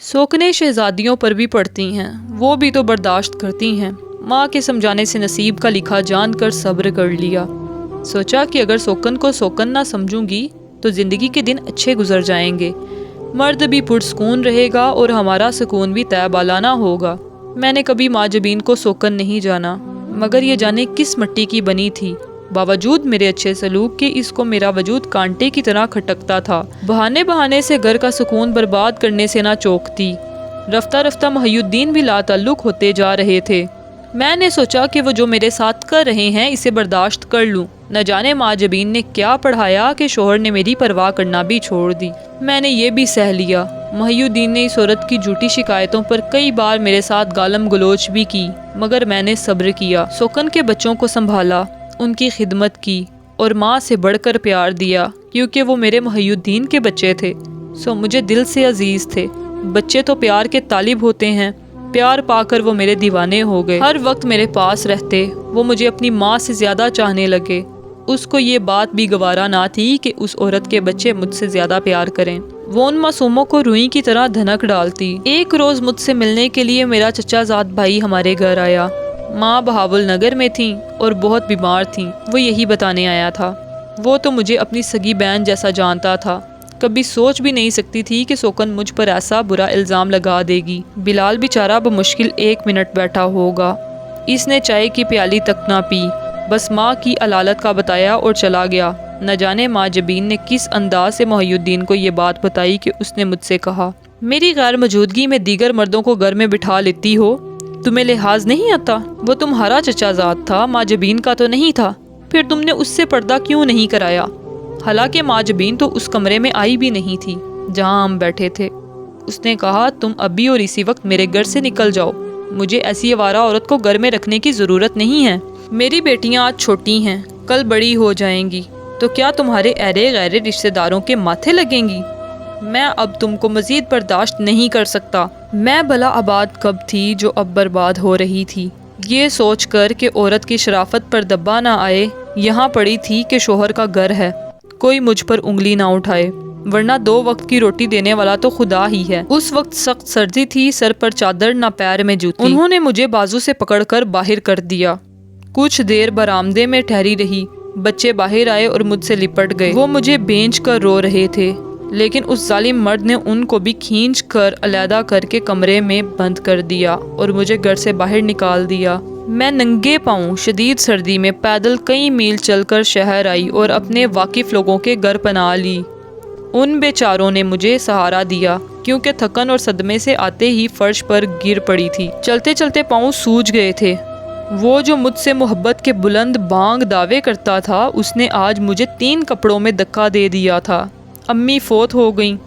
سوکنے شہزادیوں پر بھی پڑتی ہیں، وہ بھی تو برداشت کرتی ہیں۔ ماں کے سمجھانے سے نصیب کا لکھا جان کر صبر کر لیا۔ سوچا کہ اگر سوکن کو سوکن نہ سمجھوں گی تو زندگی کے دن اچھے گزر جائیں گے، مرد بھی پرسکون رہے گا اور ہمارا سکون بھی طے بالا نہ ہوگا۔ میں نے کبھی ماں جبین کو سوکن نہیں جانا، مگر یہ جانے کس مٹی کی بنی تھی۔ باوجود میرے اچھے سلوک کے اس کو میرا وجود کانٹے کی طرح کھٹکتا تھا۔ بہانے بہانے سے گھر کا سکون برباد کرنے سے نہ چوکتی۔ رفتہ رفتہ محی الدین بھی لا تعلق ہوتے جا رہے تھے۔ میں نے سوچا کہ وہ جو میرے ساتھ کر رہے ہیں اسے برداشت کر لوں۔ نہ جانے ماں جبین نے کیا پڑھایا کہ شوہر نے میری پرواہ کرنا بھی چھوڑ دی۔ میں نے یہ بھی سہ لیا۔ محی الدین نے اس عورت کی جھوٹی شکایتوں پر کئی بار میرے ساتھ گالم گلوچ بھی کی، مگر میں نے صبر کیا۔ سوکن کے بچوں کو سنبھالا، ان کی خدمت کی اور ماں سے بڑھ کر پیار دیا، کیونکہ وہ میرے محی الدین کے بچے تھے، سو مجھے دل سے عزیز تھے۔ بچے تو پیار کے طالب ہوتے ہیں، پیار پا کر وہ میرے دیوانے ہو گئے، ہر وقت میرے پاس رہتے۔ وہ مجھے اپنی ماں سے زیادہ چاہنے لگے۔ اس کو یہ بات بھی گوارا نہ تھی کہ اس عورت کے بچے مجھ سے زیادہ پیار کریں۔ وہ ان معصوموں کو روئی کی طرح دھنک ڈالتی۔ ایک روز مجھ سے ملنے کے لیے میرا چچا زاد بھائی ہمارے گھر آیا۔ ماں بہاول نگر میں تھیں اور بہت بیمار تھیں، وہ یہی بتانے آیا تھا۔ وہ تو مجھے اپنی سگی بہن جیسا جانتا تھا، کبھی سوچ بھی نہیں سکتی تھی کہ سوکن مجھ پر ایسا برا الزام لگا دے گی۔ بلال بیچارہ بمشکل 1 منٹ بیٹھا ہوگا، اس نے چائے کی پیالی تک نہ پی، بس ماں کی علالت کا بتایا اور چلا گیا۔ نہ جانے ماں جبین نے کس انداز سے محی الدین کو یہ بات بتائی کہ اس نے مجھ سے کہا، میری غیر موجودگی میں دیگر مردوں کو گھر میں بٹھا لیتی ہو، تمہیں لحاظ نہیں آتا؟ وہ تمہارا چچا زاد تھا، ماں جبین کا تو نہیں تھا، پھر تم نے اس سے پردہ کیوں نہیں کرایا؟ حالانکہ ماں جبین تو اس کمرے میں آئی بھی نہیں تھی جہاں ہم بیٹھے تھے۔ اس نے کہا، تم ابھی اور اسی وقت میرے گھر سے نکل جاؤ، مجھے ایسی آوارہ عورت کو گھر میں رکھنے کی ضرورت نہیں ہے۔ میری بیٹیاں آج چھوٹی ہیں، کل بڑی ہو جائیں گی، تو کیا تمہارے ایرے غیرے رشتہ داروں کے ماتھے لگیں گی؟ میں اب تم کو مزید برداشت نہیں کر سکتا۔ میں بھلا آباد کب تھی جو اب برباد ہو رہی تھی؟ یہ سوچ کر کہ عورت کی شرافت پر دبا نہ آئے، یہاں پڑی تھی کہ شوہر کا گھر ہے، کوئی مجھ پر انگلی نہ اٹھائے، ورنہ 2 وقت کی روٹی دینے والا تو خدا ہی ہے۔ اس وقت سخت سردی تھی، سر پر چادر نہ پیر میں جوتی۔ انہوں نے مجھے بازو سے پکڑ کر باہر کر دیا۔ کچھ دیر برآمدے میں ٹھہری رہی، بچے باہر آئے اور مجھ سے لپٹ گئے۔ وہ مجھے بھینچ کر رو رہے تھے، لیکن اس ظالم مرد نے ان کو بھی کھینچ کر علیحدہ کر کے کمرے میں بند کر دیا اور مجھے گھر سے باہر نکال دیا۔ میں ننگے پاؤں شدید سردی میں پیدل کئی میل چل کر شہر آئی اور اپنے واقف لوگوں کے گھر پناہ لی۔ ان بیچاروں نے مجھے سہارا دیا، کیونکہ تھکن اور صدمے سے آتے ہی فرش پر گر پڑی تھی۔ چلتے چلتے پاؤں سوج گئے تھے۔ وہ جو مجھ سے محبت کے بلند بانگ دعوے کرتا تھا، اس نے آج مجھے 3 کپڑوں میں دھکا دے دیا تھا۔ امی فوت ہو گئیں،